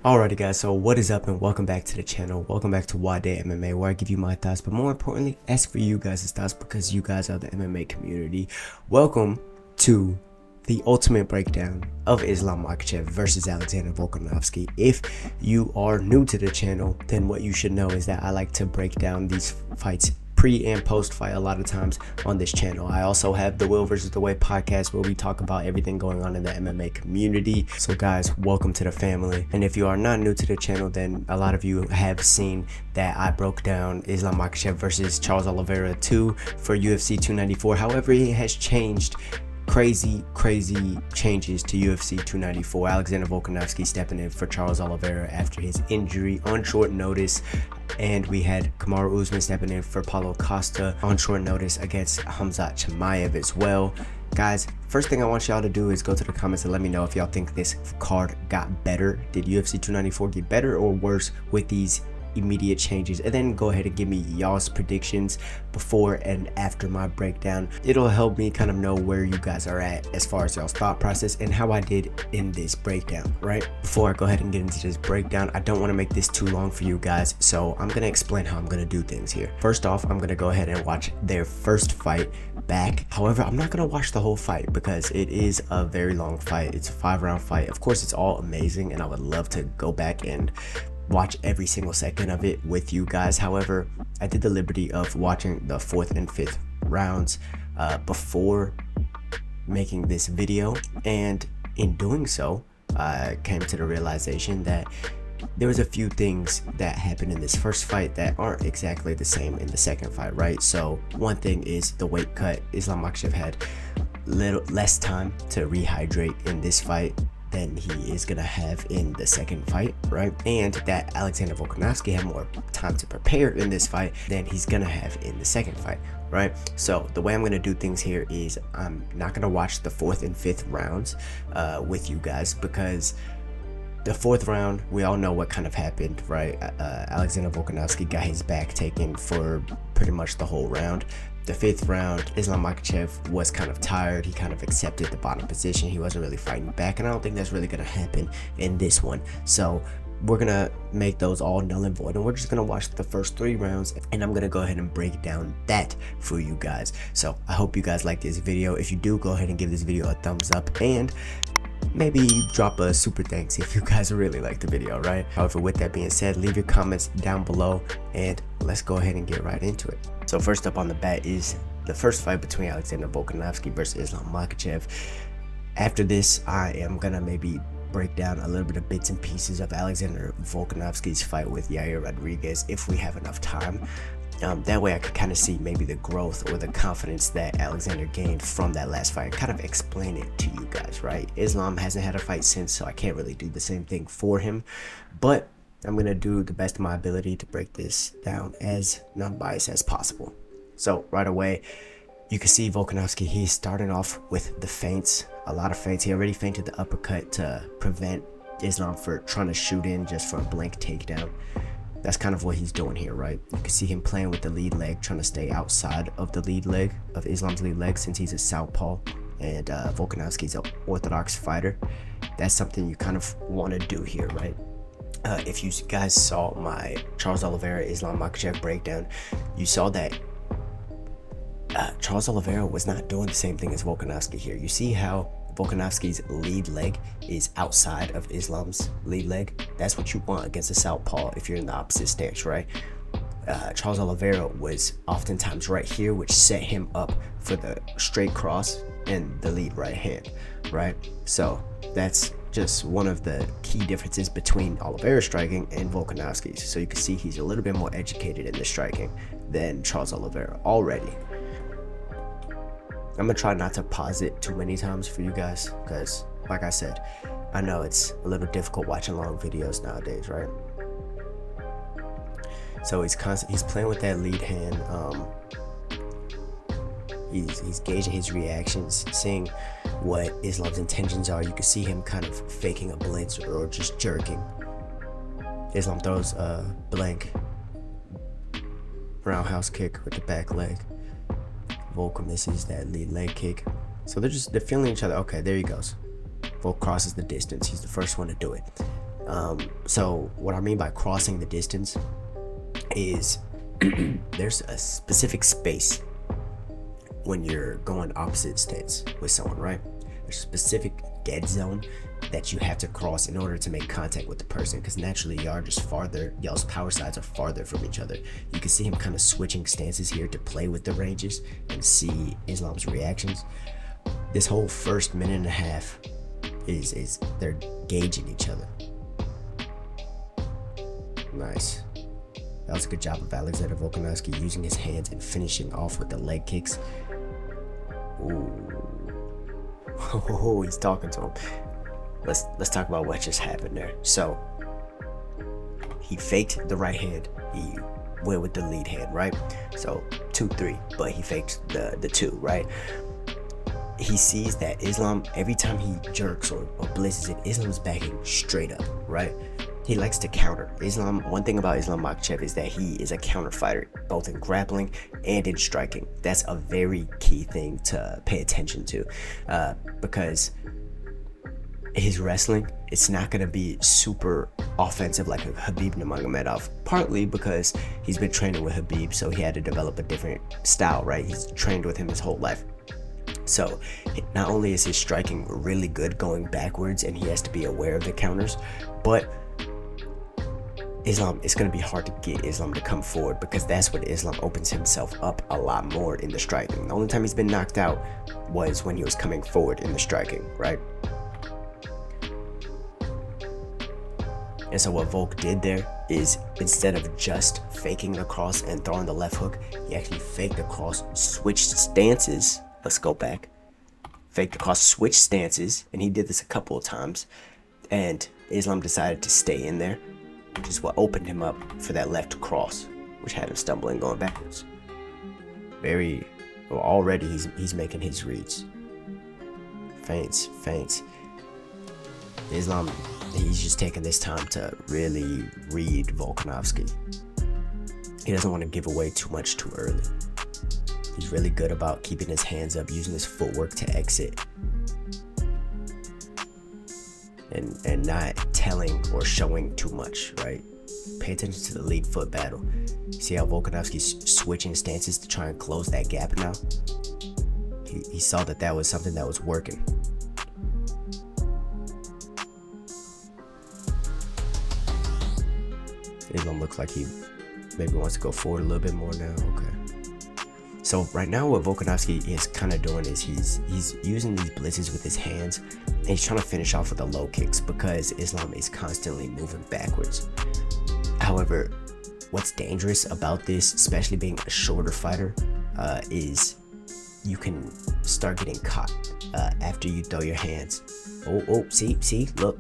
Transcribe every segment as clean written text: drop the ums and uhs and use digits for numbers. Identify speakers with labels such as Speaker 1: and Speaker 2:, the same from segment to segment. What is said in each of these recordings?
Speaker 1: Alrighty guys, so what is up and welcome back to the channel. Welcome back to Nwadei MMA, where I give you my thoughts, but more importantly, ask for you guys' thoughts because you guys are the MMA community. Welcome to the ultimate breakdown of Islam Makhachev versus Alexander Volkanovski. If you are new to the channel, then what you should know is that I like to break down these fights pre and post fight a lot of times on this channel. I also have the Will versus the Way podcast where we talk about everything going on in the MMA community. So guys, welcome to the family. And if you are not new to the channel, then a lot of you have seen that I broke down Islam Makhachev versus Charles Oliveira 2 for UFC 294. However, it has changed. Crazy changes to UFC 294. Alexander Volkanovski stepping in for Charles Oliveira after his injury on short notice, and we had Kamaru Usman stepping in for Paulo Costa on short notice against Khamzat Chimaev as well. Guys, first thing I want y'all to do is go to the comments and let me know if y'all think this card got better. Did UFC 294 get better or worse with these immediate changes? And then go ahead and give me y'all's predictions before and after my breakdown. It'll help me kind of know where you guys are at as far as y'all's thought process and how I did in this breakdown. Right before I go ahead and get into this breakdown, I don't want to make this too long for you guys, so I'm gonna explain how I'm gonna do things here. First off, I'm gonna go ahead and watch their first fight back. However, I'm not gonna watch the whole fight because it is a very long fight. It's a 5-round fight. Of course, it's all amazing and I would love to go back and watch every single second of it with you guys. However, I did the liberty of watching the 4th and 5th rounds before making this video, and in doing so, I came to the realization that there was a few things that happened in this first fight that aren't exactly the same in the second fight, right? So one thing is the weight cut. Islam Makhachev had little less time to rehydrate in this fight than he is gonna have in the second fight, right? And that Alexander Volkanovski had more time to prepare in this fight than he's gonna have in the second fight, right? So the way I'm gonna do things here is I'm not gonna watch the 4th and 5th rounds with you guys, because the 4th round, we all know what kind of happened, right? Alexander Volkanovski got his back taken for pretty much the whole round. The 5th round, Islam Makhachev was kind of tired. He kind of accepted the bottom position. He wasn't really fighting back, and I don't think that's really going to happen in this one. So we're going to make those all null and void, and we're just going to watch the first 3 rounds, and I'm going to go ahead and break down that for you guys. So I hope you guys like this video. If you do, go ahead and give this video a thumbs up, and maybe drop a super thanks if you guys really like the video, right? However, with that being said, leave your comments down below and let's go ahead and get right into it. So first up on the bat is the first fight between Alexander Volkanovski versus Islam Makhachev. After this, I am gonna maybe break down a little bit of bits and pieces of Alexander Volkanovski's fight with Yair Rodriguez if we have enough time. That way I could kind of see maybe the growth or the confidence that Alexander gained from that last fight and kind of explain it to you guys, right? Islam hasn't had a fight since, so I can't really do the same thing for him, but I'm going to do the best of my ability to break this down as non-biased as possible. So right away, you can see Volkanovski, he's starting off with the feints, a lot of feints. He already feinted the uppercut to prevent Islam from trying to shoot in just for a blank takedown. That's kind of what he's doing here, right? You can see him playing with the lead leg, trying to stay outside of the lead leg, of Islam's lead leg, since he's a southpaw and Volkanovski's an orthodox fighter. That's something you kind of want to do here, right? If you guys saw my Charles Oliveira Islam Makhachev breakdown, you saw that Charles Oliveira was not doing the same thing as Volkanovski here. You see how Volkanovski's lead leg is outside of Islam's lead leg? That's what you want against a southpaw if you're in the opposite stance, right? Charles Oliveira was oftentimes right here, which set him up for the straight cross and the lead right hand, right? So that's just one of the key differences between Oliveira's striking and Volkanovski's. So you can see he's a little bit more educated in the striking than Charles Oliveira already. I'm gonna try not to pause it too many times for you guys, because like I said, I know it's a little difficult watching long videos nowadays, right? So he's playing with that lead hand. He's gauging his reactions, seeing what Islam's intentions are. You can see him kind of faking a blitz or just jerking. Islam throws a blank roundhouse kick with the back leg. Volk misses that lead leg kick. So they're feeling each other. Okay, there he goes. Volk crosses the distance. He's the first one to do it. So what I mean by crossing the distance is there's a specific space when you're going opposite stance with someone, right? There's a specific dead zone that you have to cross in order to make contact with the person, because naturally y'all's power sides are farther from each other. You can see him kind of switching stances here to play with the ranges and see Islam's reactions. This whole first minute and a half is they're gauging each other. Nice. That was a good job of Alexander Volkanovski using his hands and finishing off with the leg kicks. Ooh. Oh, he's talking to him. Let's talk about what just happened there. So he faked the right hand. He went with the lead hand, right? So 2-3, but he faked the 2, right? He sees that Islam, every time he jerks or blitzes it, Islam's backing straight up, right? He likes to counter. One thing about Islam Makhachev is that he is a counter fighter, both in grappling and in striking. That's a very key thing to pay attention to, because his wrestling, it's not going to be super offensive like a Khabib Nurmagomedov, partly because he's been training with Khabib, so he had to develop a different style, right? He's trained with him his whole life. So not only is his striking really good going backwards and he has to be aware of the counters, but Islam, it's going to be hard to get Islam to come forward, because that's when Islam opens himself up a lot more in the striking. The only time he's been knocked out was when he was coming forward in the striking, right? And so what Volk did there is, instead of just faking the cross and throwing the left hook, he actually faked the cross, switched stances. Let's go back. Faked the cross, switched stances, and he did this a couple of times. And Islam decided to stay in there, which is what opened him up for that left cross, which had him stumbling going backwards. Already he's making his reads. Feints. Islam, he's just taking this time to really read Volkanovski. He doesn't want to give away too much too early. He's really good about keeping his hands up, using his footwork to exit, and not telling or showing too much, right? Pay attention to the lead foot battle. See how Volkanovski's switching stances to try and close that gap now? He saw that was something that was working. Islam looks like he maybe wants to go forward a little bit more now. Okay. So right now what Volkanovski is kind of doing is he's using these blitzes with his hands, and he's trying to finish off with the low kicks because Islam is constantly moving backwards. However, what's dangerous about this, especially being a shorter fighter, is you can start getting caught after you throw your hands. See, look.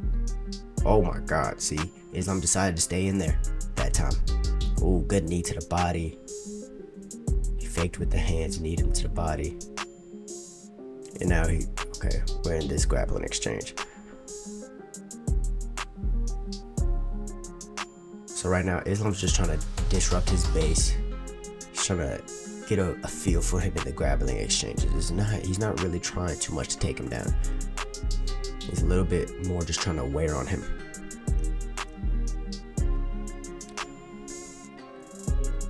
Speaker 1: Oh my God, see, Islam decided to stay in there that time. Oh, good knee to the body. He faked with the hands, kneed him to the body. And now we're in this grappling exchange. So right now, Islam's just trying to disrupt his base. He's trying to get a feel for him in the grappling exchanges. He's not really trying too much to take him down. He's a little bit more just trying to wear on him.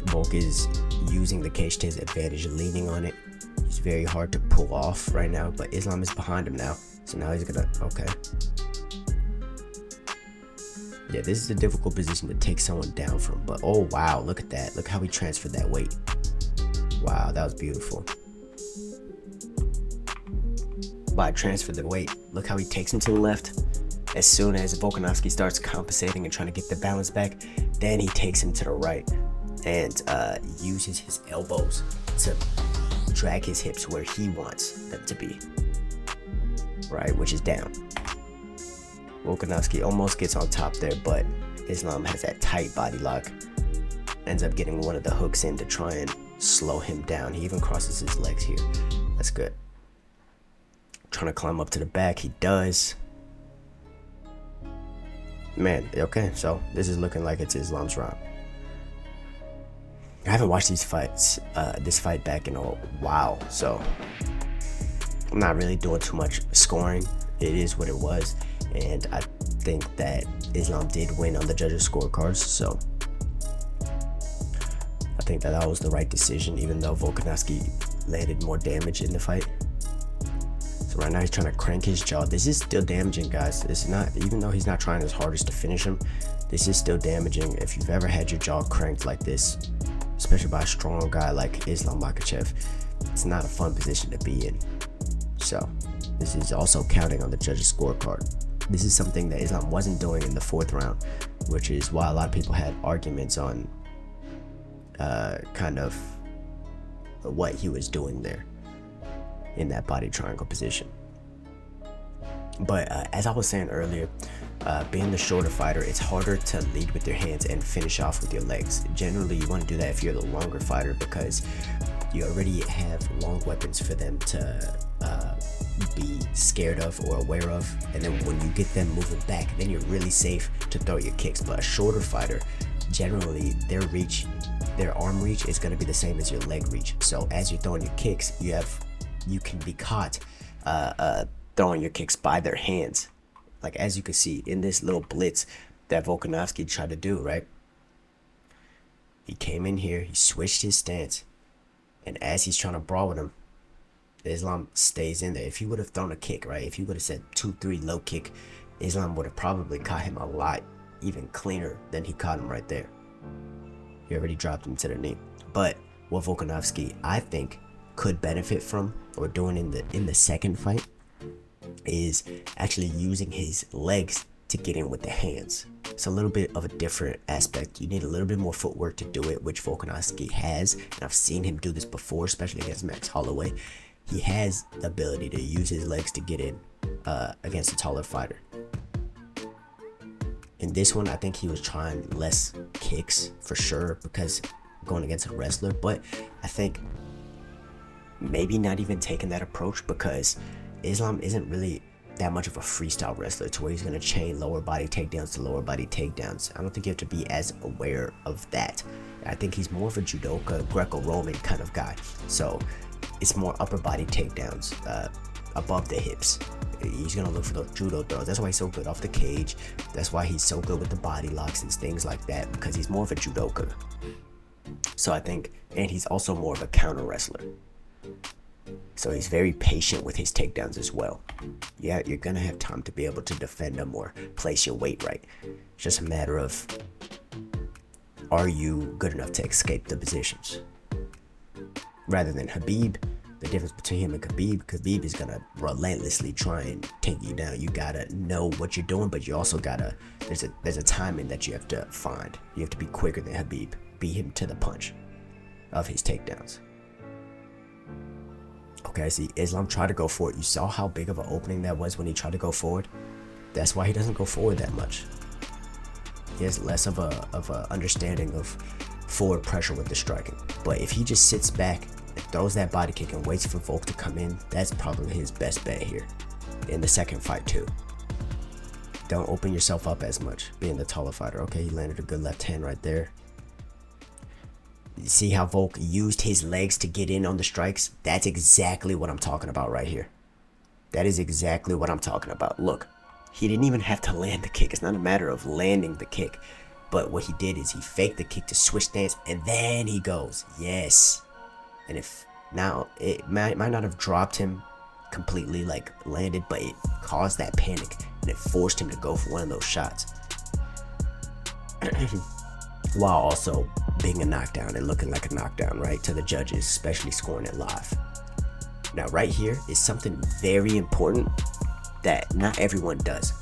Speaker 1: Volk is using the cage to his advantage, leaning on it. He's very hard to pull off right now, but Islam is behind him now. So now he's gonna, Yeah, this is a difficult position to take someone down from, but oh wow, look at that. Look how he transferred that weight. Wow, that was beautiful. By transfer the weight, look how he takes him to the left. As soon as Volkanovski starts compensating and trying to get the balance back, then he takes him to the right and uses his elbows to drag his hips where he wants them to be, right, which is down. Volkanovski almost gets on top there, but Islam has that tight body lock, ends up getting one of the hooks in to try and slow him down. He even crosses his legs here. That's good. Trying to climb up to the back, he does. Man, okay, so this is looking like it's Islam's round. I haven't watched this fight back in a while, so I'm not really doing too much scoring. It is what it was, and I think that Islam did win on the judges' scorecards, so I think that was the right decision, even though Volkanovski landed more damage in the fight. So right now he's trying to crank his jaw. This is still damaging, guys. It's not, even though he's not trying his hardest to finish him, this is still damaging. If you've ever had your jaw cranked like this, especially by a strong guy like Islam Makhachev, it's not a fun position to be in. So this is also counting on the judges' scorecard. This is something that Islam wasn't doing in the 4th round, which is why a lot of people had arguments on kind of what he was doing there in that body triangle position. But as I was saying earlier, being the shorter fighter, it's harder to lead with your hands and finish off with your legs. Generally, you want to do that if you're the longer fighter, because you already have long weapons for them to be scared of or aware of, and then when you get them moving back, then you're really safe to throw your kicks. But a shorter fighter, generally their arm reach is going to be the same as your leg reach. So as you're throwing your kicks, you can be caught throwing your kicks by their hands. Like as you can see in this little blitz that Volkanovski tried to do, right? He came in here, he switched his stance, and as he's trying to brawl with him, Islam stays in there. If he would have thrown a kick, right? If he would have said 2-3 low kick, Islam would have probably caught him a lot even cleaner than he caught him right there. He already dropped him to the knee. But what Volkanovski, I think, could benefit from or doing in the second fight is actually using his legs to get in with the hands. It's a little bit of a different aspect. You need a little bit more footwork to do it, which Volkanovski has, and I've seen him do this before, especially against Max Holloway. He has the ability to use his legs to get in against a taller fighter. In this one, I think he was trying less kicks for sure, because going against a wrestler, but I think maybe not even taking that approach, because Islam isn't really that much of a freestyle wrestler to where he's going to chain lower body takedowns to lower body takedowns. I don't think you have to be as aware of that. I think he's more of a judoka, Greco-Roman kind of guy. So it's more upper body takedowns above the hips. He's going to look for those judo throws. That's why he's so good off the cage. That's why he's so good with the body locks and things like that, because he's more of a judoka. So I think, and he's also more of a counter wrestler. So he's very patient with his takedowns as well. Yeah, you're going to have time to be able to defend them or place your weight right. It's just a matter of, are you good enough to escape the positions? Rather than Khabib, the difference between him and Khabib is going to relentlessly try and take you down. You got to know what you're doing, but you also got to, there's a timing that you have to find. You have to be quicker than Khabib. Beat him to the punch of his takedowns. Okay, see, Islam tried to go for it. You saw how big of an opening that was when he tried to go forward? That's why he doesn't go forward that much. He has less of a understanding of forward pressure with the striking. But if he just sits back and throws that body kick and waits for Volk to come in, that's probably his best bet here in the second fight too. Don't open yourself up as much, being the taller fighter. Okay, he landed a good left hand right there. See how Volk used his legs to get in on the strikes? That's exactly what I'm talking about right here. That is exactly what I'm talking about. Look, he didn't even have to land the kick. It's not a matter of landing the kick. But what he did is he faked the kick to switch stance, and then he goes, yes. And if now, it might not have dropped him completely, like landed, but it caused that panic, and it forced him to go for one of those shots. While also being a knockdown and looking like a knockdown, right, to the judges, especially scoring it live. Now, right here is something very important that not everyone does.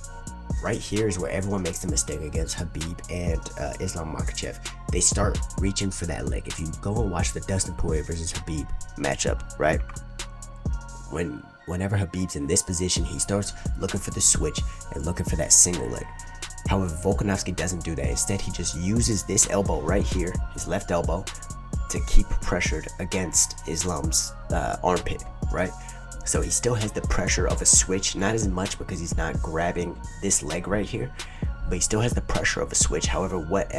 Speaker 1: Right here is where everyone makes the mistake against Khabib and Islam Makhachev. They start reaching for that leg. If you go and watch the Dustin Poirier versus Khabib matchup, right, whenever Khabib's in this position, he starts looking for the switch and looking for that single leg. However, Volkanovski doesn't do that. Instead, he just uses this elbow right here, his left elbow, to keep pressured against Islam's armpit, right? So he still has the pressure of a switch, not as much because he's not grabbing this leg right here, but he still has the pressure of a switch. However, what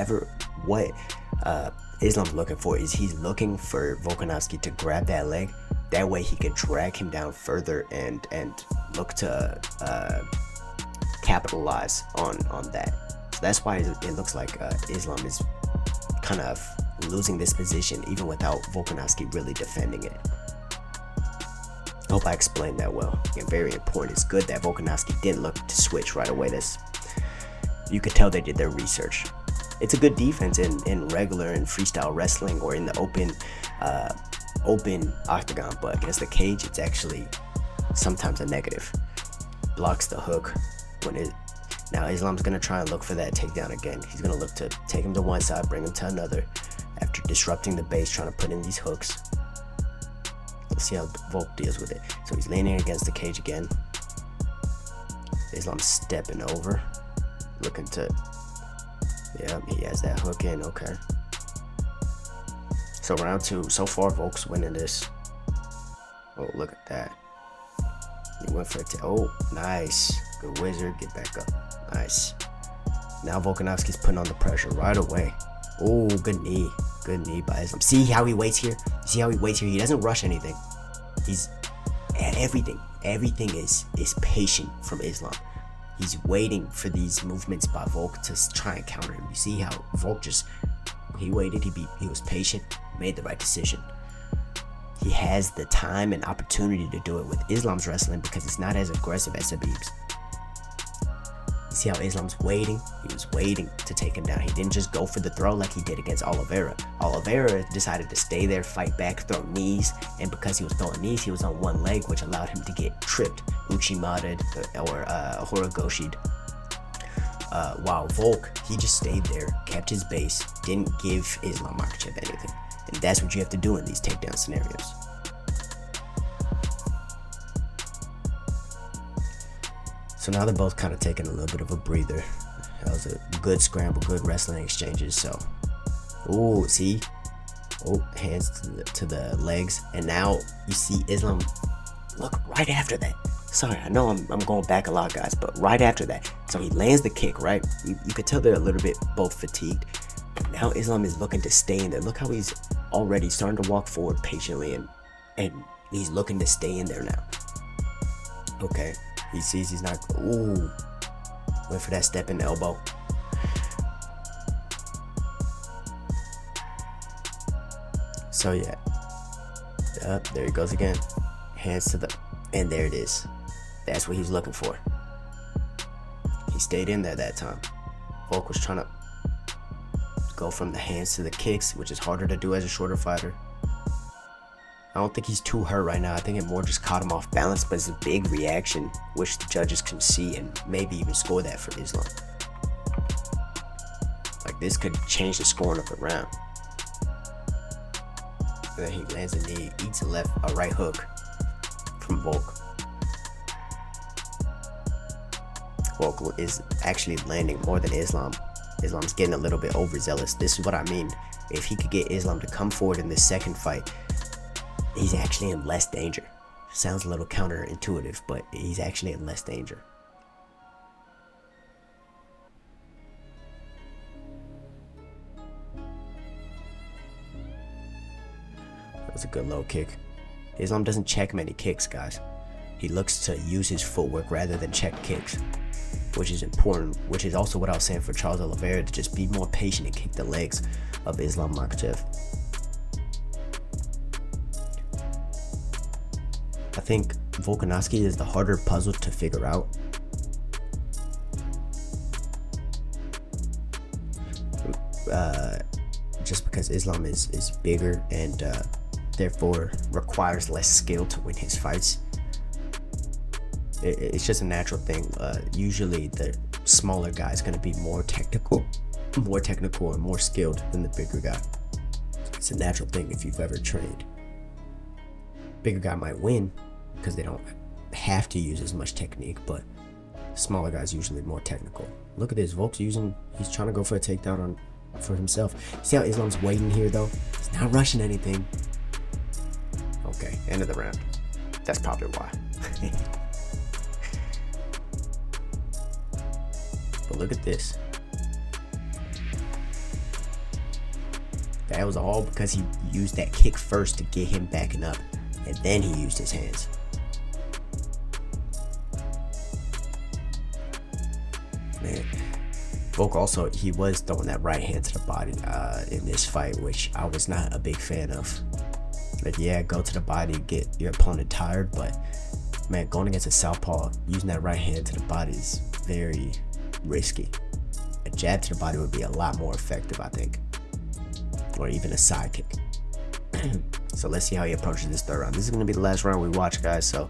Speaker 1: Islam's looking for is he's looking for Volkanovski to grab that leg. That way he can drag him down further and look to capitalize on that. So that's why it looks like Islam is kind of losing this position even without Volkanovski really defending it. Hope I explained that well. Again, very important. It's good that Volkanovski didn't look to switch right away. You could tell they did their research. It's a good defense in regular and freestyle wrestling or in the open octagon, but against the cage, it's actually sometimes a negative. Blocks the hook now Islam's gonna try and look for that takedown again. He's gonna look to take him to one side, bring him to another after disrupting the base, trying to put in these hooks. Let's see how Volk deals with it. So he's leaning against the cage again. Islam's stepping over, looking to, yeah, he has that hook in, okay. So round 2, so far Volk's winning this. Oh, look at that. He went for it. Oh, nice. Good wizard, get back up. Nice. Now Volkanovski's putting on the pressure right away. Oh, good knee. Good knee by Islam. See how he waits here? See how he waits here? He doesn't rush anything. He's everything is patient from Islam. He's waiting for these movements by Volk to try and counter him. You see how Volk he waited, he was patient, made the right decision. He has the time and opportunity to do it with Islam's wrestling because it's not as aggressive as Khabib's. You see how Islam's waiting? He was waiting to take him down. He didn't just go for the throw like he did against Oliveira. Oliveira decided to stay there, fight back, throw knees, and because he was throwing knees, he was on one leg, which allowed him to get tripped, Uchimated, or Horigoshi'd. While Volk, he just stayed there, kept his base, didn't give Islam Makhachev anything. And that's what you have to do in these takedown scenarios. So now they're both kind of taking a little bit of a breather. That was a good scramble, good wrestling exchanges. So, oh, see? Oh, hands to the legs. And now you see Islam, look, right after that. Sorry, I know I'm going back a lot, guys, but right after that. So he lands the kick, right? You could tell they're a little bit both fatigued. Now Islam is looking to stay in there. Look how he's already starting to walk forward patiently, and he's looking to stay in there now. Okay, he sees he's not. Ooh, went for that step in the elbow. So yeah, there he goes again. Hands to the, and there it is. That's what he's looking for. He stayed in there that time. Volk was trying to go from the hands to the kicks, which is harder to do as a shorter fighter. I don't think he's too hurt right now. I think it more just caught him off balance, but it's a big reaction, which the judges can see and maybe even score that for Islam. Like, this could change the scoring of the round. And then he lands a knee, eats a right hook from Volk. Volk is actually landing more than Islam. Islam's getting a little bit overzealous. This is what I mean. If he could get Islam to come forward in this second fight, he's actually in less danger. Sounds a little counterintuitive, but he's actually in less danger. That was a good low kick. Islam doesn't check many kicks, guys. He looks to use his footwork rather than check kicks, which is important, which is also what I was saying for Charles Oliveira, to just be more patient and kick the legs of Islam Makhachev. I think Volkanovski is the harder puzzle to figure out. Just because Islam is bigger and therefore requires less skill to win his fights. It's just a natural thing. Usually the smaller guy is going to be more technical and more skilled than the bigger guy. It's a natural thing if you've ever trained. Bigger guy might win because they don't have to use as much technique, but smaller guy's usually more technical. Look at this, Volk's he's trying to go for a takedown for himself. See how Islam's waiting here though? He's not rushing anything. Okay, end of the round. That's probably why. But look at this. That was all because he used that kick first to get him backing up, and then he used his hands. Man, Volk also, he was throwing that right hand to the body in this fight, which I was not a big fan of. Like, yeah, go to the body, get your opponent tired, but man, going against a southpaw, using that right hand to the body is very risky. A jab to the body would be a lot more effective, I think, or even a side kick. So let's see how he approaches this third round. This is going to be the last round we watch, guys. So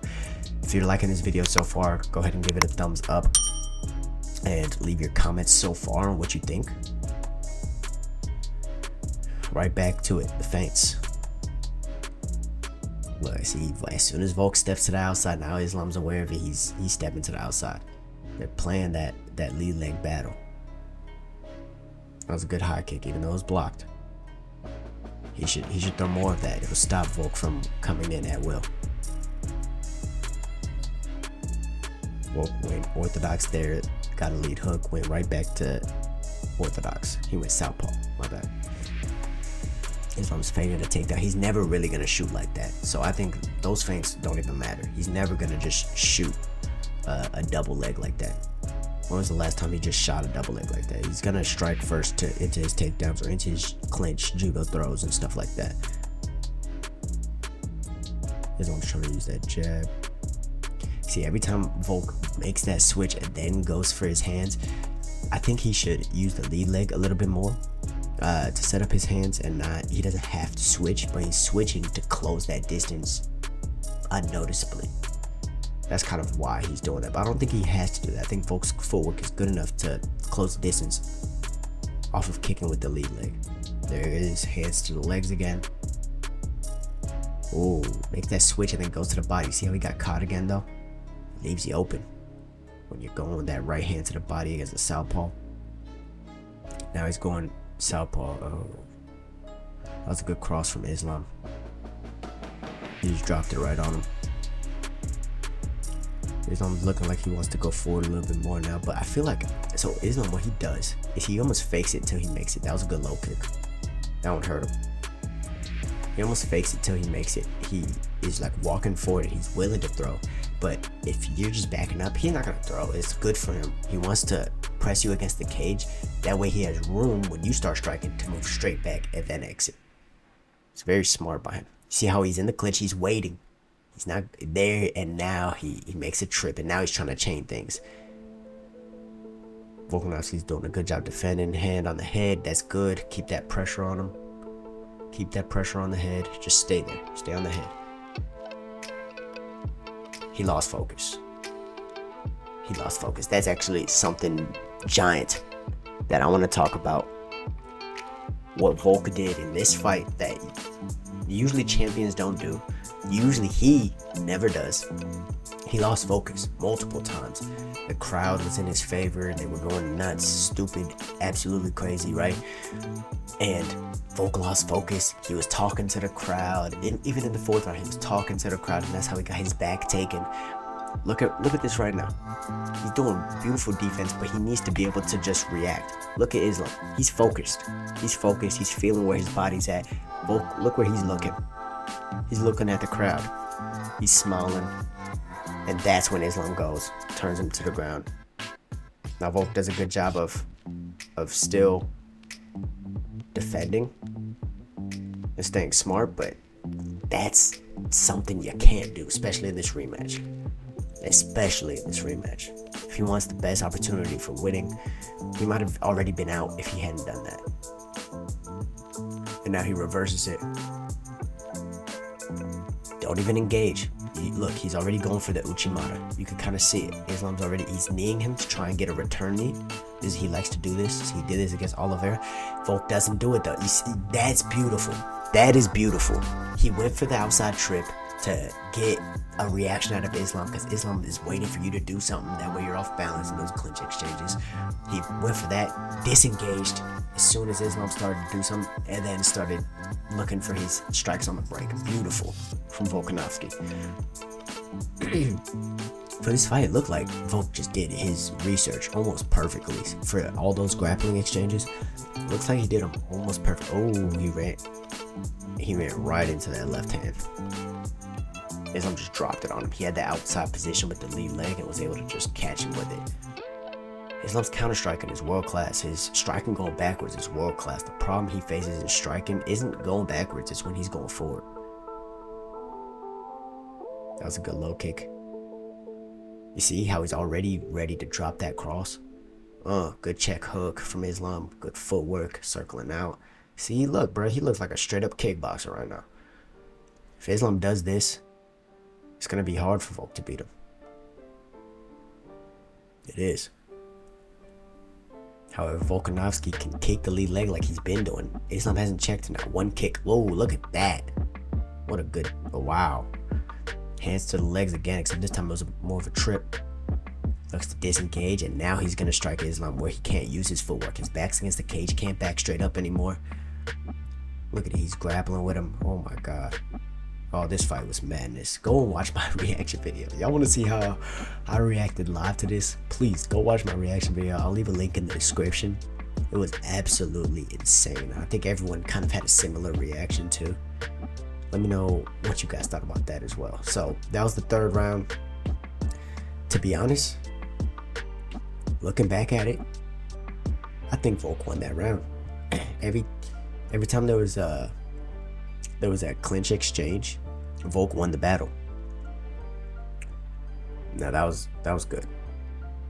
Speaker 1: if you're liking this video so far, go ahead and give it a thumbs up and leave your comments so far on what you think. Right back to it, the feints. Look, I see, as soon as Volk steps to the outside, now Islam's aware of it. He's stepping to the outside. They're playing that lead leg battle. That was a good high kick, even though it was blocked. He should throw more of that. It'll stop Volk from coming in at will. Volk went orthodox there, got a lead hook, went right back to orthodox. He went southpaw, my bad. Islam's feinting a takedown. He's never really going to shoot like that. So I think those feints don't even matter. He's never going to just shoot a double leg like that. When was the last time he just shot a double leg like that? He's going to strike first into his takedowns or into his clinch, judo throws and stuff like that. Islam's trying to use that jab. See, every time Volk makes that switch and then goes for his hands, I think he should use the lead leg a little bit more to set up his hands, and he doesn't have to switch, but he's switching to close that distance unnoticeably. That's kind of why he's doing that, but I don't think he has to do that. I think Volk's footwork is good enough to close the distance off of kicking with the lead leg. There it is, hands to the legs again. Oh, makes that switch and then goes to the body. See how he got caught again though? Leaves you open when you're going with that right hand to the body against a southpaw. Now he's going southpaw. Oh, that was a good cross from Islam. He just dropped it right on him. Islam's looking like he wants to go forward a little bit more now, but I feel like, so Islam, what he does is he almost fakes it until he makes it. That was a good low kick. That one hurt him. He almost fakes it till he makes it. He is like walking forward and he's willing to throw. But if you're just backing up, he's not going to throw. It's good for him. He wants to press you against the cage. That way he has room when you start striking to move straight back and then exit. It's very smart by him. See how he's in the clinch? He's waiting. He's not there, and now he makes a trip, and now he's trying to chain things. Volkanovski's doing a good job defending. Hand on the head. That's good. Keep that pressure on him. Keep that pressure on the head. Just stay there. Stay on the head. He lost focus. He lost focus. That's actually something giant that I want to talk about. What Volk did in this fight that usually champions don't do. Usually he never does. He lost focus multiple times. The crowd was in his favor. They were going nuts, stupid, absolutely crazy, right? And Volk lost focus. He was talking to the crowd. Even in the fourth round, he was talking to the crowd, and that's how he got his back taken. Look at this right now. He's doing beautiful defense, but he needs to be able to just react. Look at Islam. He's focused. He's focused. He's feeling where his body's at. Volk, look where he's looking. He's looking at the crowd. He's smiling. And that's when Islam goes, turns him to the ground. Now Volk does a good job of still defending and staying smart, but that's something you can't do, especially in this rematch. Especially in this rematch. If he wants the best opportunity for winning, he might have already been out if he hadn't done that. And now he reverses it. Don't even engage. Look, he's already going for the Uchimata. You can kind of see it. Islam's already, he's kneeing him to try and get a return knee. He likes to do this. He did this against Oliveira. Volk doesn't do it though. You see, that's beautiful. That is beautiful. He went for the outside trip to get a reaction out of Islam, because Islam is waiting for you to do something. That way you're off balance in those clinch exchanges. He went for that, disengaged as soon as Islam started to do something, and then started looking for his strikes on the break. Beautiful from Volkanovski. For this fight, it looked like Volk just did his research almost perfectly. For all those grappling exchanges, it looks like he did them almost perfect. Oh, he ran right into that left hand. Islam just dropped it on him. He had the outside position with the lead leg and was able to just catch him with it. Islam's counter-striking is world-class. His striking going backwards is world-class. The problem he faces in striking isn't going backwards, it's when he's going forward. That was a good low kick. You see how he's already ready to drop that cross? Good check hook from Islam. Good footwork, circling out. See, look, bro, he looks like a straight-up kickboxer right now. If Islam does this, it's going to be hard for Volk to beat him. It is. However, Volkanovski can kick the lead leg like he's been doing. Islam hasn't checked not one kick. Whoa, look at that. What a good, oh, wow. Hands to the legs again, except this time it was more of a trip. Looks to disengage, and now he's going to strike Islam where he can't use his footwork. His back's against the cage, can't back straight up anymore. Look at it, he's grappling with him. Oh my God. Oh, this fight was madness. Go and watch my reaction video. Y'all want to see how I reacted live to this? Please go watch my reaction video. I'll leave a link in the description. It was absolutely insane. I think everyone kind of had a similar reaction too. Let me know what you guys thought about that as well. So that was the third round. To be honest, looking back at it, I think Volk won that round. Every time there was that clinch exchange, Volk won the battle. Now that was good.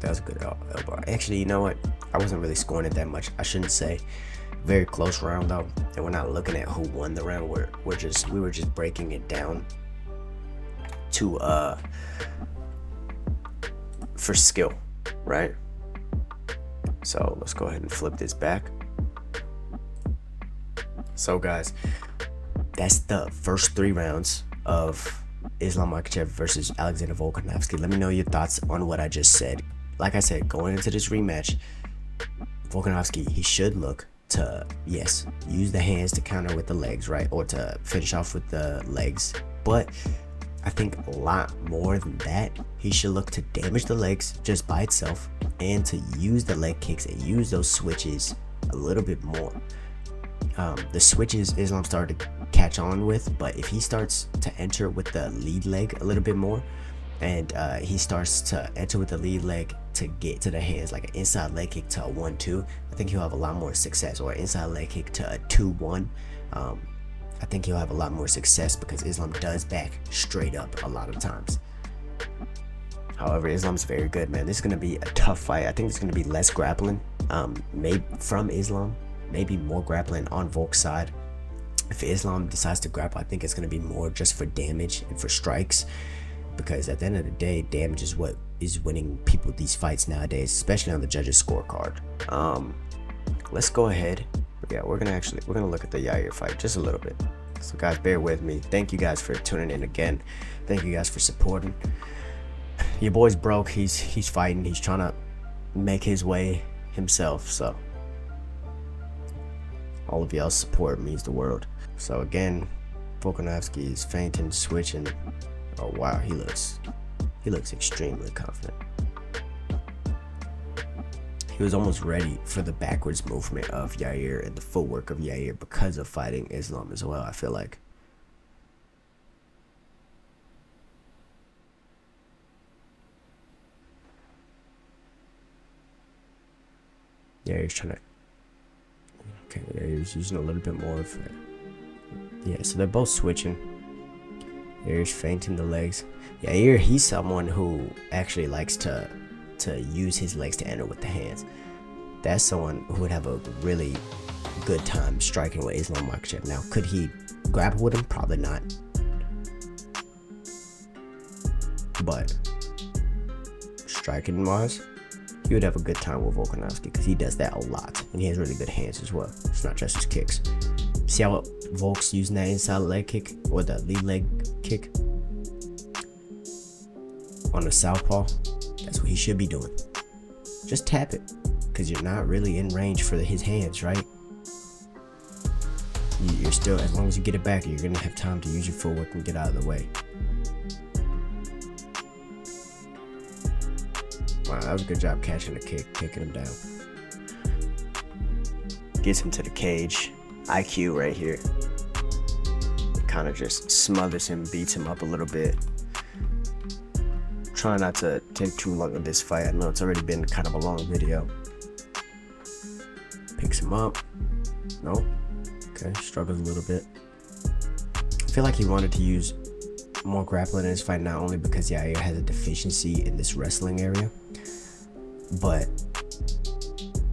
Speaker 1: That was a good elbow. Actually, you know what? I wasn't really scoring it that much. I shouldn't say. Very close round though, and we're not looking at who won the round. We were just breaking it down to for skill, right? So let's go ahead and flip this back. So guys, that's the first 3 rounds of Islam Makhachev versus Alexander Volkanovski. Let me know your thoughts on what I just said. Like I said, going into this rematch, Volkanovski, he should look to, yes, use the hands to counter with the legs, right? Or to finish off with the legs. But I think a lot more than that, he should look to damage the legs just by itself and to use the leg kicks and use those switches a little bit more. The switches Islam started to catch on with, but if he starts to enter with the lead leg a little bit more, and he starts to enter with the lead leg to get to the hands, like an inside leg kick to a 1-2, I think he'll have a lot more success, or an inside leg kick to a 2-1. I think he'll have a lot more success because Islam does back straight up a lot of times. However, Islam's very good, man. This is going to be a tough fight. I think it's going to be less grappling maybe from Islam, maybe more grappling on Volk's side. If Islam decides to grapple, I think it's going to be more just for damage and for strikes, because at the end of the day, damage is what is winning people these fights nowadays, especially on the judges' scorecard. Let's go ahead. Yeah, we're gonna look at the Yair fight just a little bit. So guys, bear with me. Thank you guys for tuning in again. Thank you guys for supporting. Your boy's broke. He's fighting. He's trying to make his way himself. So all of y'all's support means the world. So again, Volkanovski is feinting, switching. Oh wow, he looks extremely confident. He was almost ready for the backwards movement of Yair and the footwork of Yair because of fighting Islam as well, I feel like. Yair's trying to... Okay, Yair's using a little bit more of it. Yeah, so they're both switching. Yair's feinting the legs. Yair, he's someone who actually likes to use his legs to enter with the hands. That's someone who would have a really good time striking with Islam Makhachev. Now, could he grapple with him? Probably not. But striking wise, he would have a good time with Volkanovski because he does that a lot, and he has really good hands as well. It's not just his kicks. See how Volk's using that inside leg kick or the lead leg kick on the southpaw? That's what he should be doing. Just tap it, because you're not really in range for his hands, right? You're still, as long as you get it back, you're gonna have time to use your footwork and get out of the way. Wow, that was a good job catching the kick, kicking him down. Gets him to the cage. IQ right here. Kind of just smothers him, beats him up a little bit. trying not to take too long of this fight. I know it's already been kind of a long video. Picks him up. Nope. Okay, struggles a little bit. I feel like he wanted to use more grappling in his fight, not only because Yair has a deficiency in this wrestling area, but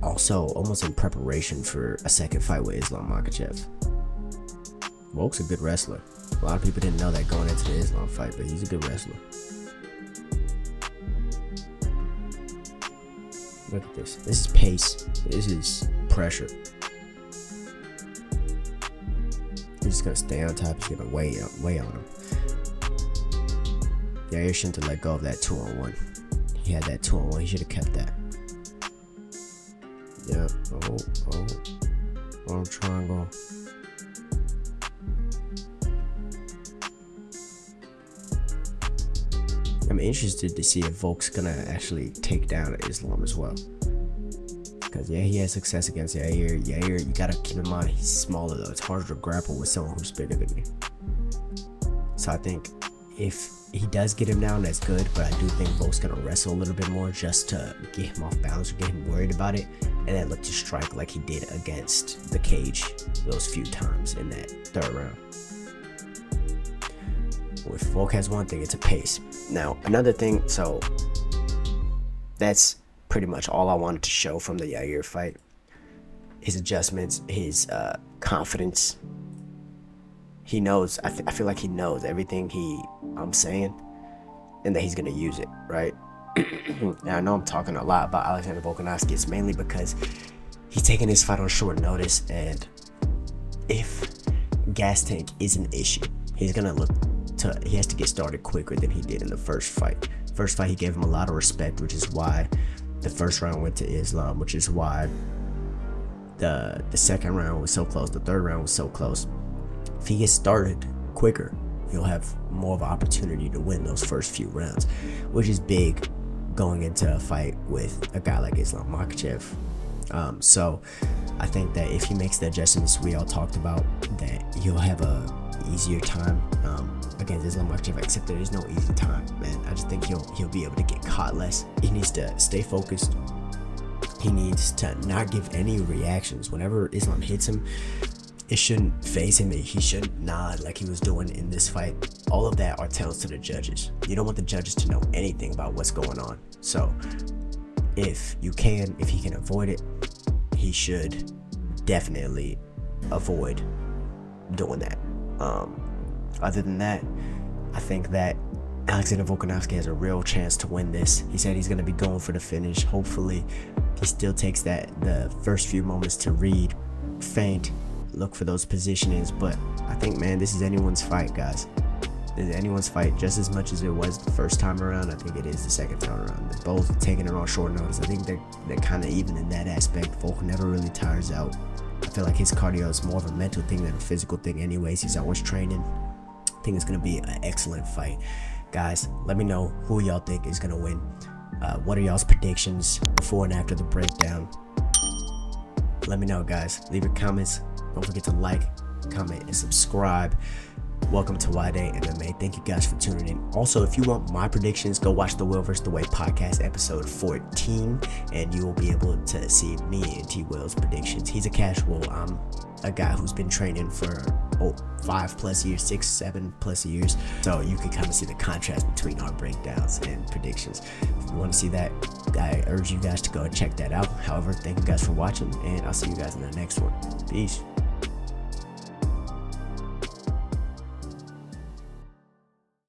Speaker 1: also almost in preparation for a second fight with Islam Makhachev. Volk's a good wrestler. A lot of people didn't know that going into the Islam fight, but he's a good wrestler. Look at this. This is pace. This is pressure. He's just gonna stay on top. He's gonna weigh on him. Yair shouldn't have let go of that 2-on-1. He had that 2-on-1. He should have kept that. Yeah. Oh, triangle. I'm interested to see if Volk's gonna actually take down Islam as well. Because yeah, he had success against Yair. Yair, you gotta keep in mind, he's smaller though. It's harder to grapple with someone who's bigger than you. So I think if he does get him down, that's good. But I do think Volk's gonna wrestle a little bit more just to get him off balance or get him worried about it. And then look to strike like he did against the cage those few times in that third round. If Volk has one thing, it's a pace. Now, another thing, so that's pretty much all I wanted to show from the Yair fight. His adjustments, his confidence. He knows, I feel like he knows everything I'm saying, and that he's gonna use it, right? Now, I know I'm talking a lot about Alexander Volkanovski. It's mainly because he's taking this fight on short notice, and if gas tank is an issue, he's gonna he has to get started quicker than he did in the first fight. First fight, he gave him a lot of respect, which is why the first round went to Islam, which is why the second round was so close, the third round was so close. If he gets started quicker, he'll have more of an opportunity to win those first few rounds, which is big going into a fight with a guy like Islam Makhachev. So I think that if he makes the adjustments we all talked about, that he'll have a easier time against Islam Makhachev, except there is no easy time, man. I just think he'll be able to get caught less. He needs to stay focused. He needs to not give any reactions. Whenever Islam hits him, it shouldn't phase him. He shouldn't nod like he was doing in this fight. All of that are tells to the judges. You don't want the judges to know anything about what's going on. So if he can avoid it, he should definitely avoid doing that. Other than that, I think that Alexander Volkanovski has a real chance to win this. He said he's going to be going for the finish. Hopefully he still takes the first few moments to read, feint, look for those positionings. But I think, man, this is anyone's fight, guys. This is anyone's fight just as much as it was the first time around. I think it is the second time around. They're both taking it on short notice. I think they're kind of even in that aspect. Volk never really tires out. I feel like his cardio is more of a mental thing than a physical thing anyways. He's always training. I think it's going to be an excellent fight. Guys, let me know who y'all think is going to win. What are y'all's predictions before and after the breakdown? Let me know, guys. Leave your comments. Don't forget to like, comment, and subscribe. Welcome to Nwadei MMA. Thank you guys for tuning in. Also, if you want my predictions, go watch the Will vs. the Way podcast episode 14, and you will be able to see me and T Will's predictions. He's a casual. I'm a guy who's been training for 5+ years, 6, 7+ years. So you can kind of see the contrast between our breakdowns and predictions. If you want to see that, I urge you guys to go and check that out. However, thank you guys for watching, and I'll see you guys in the next one. Peace.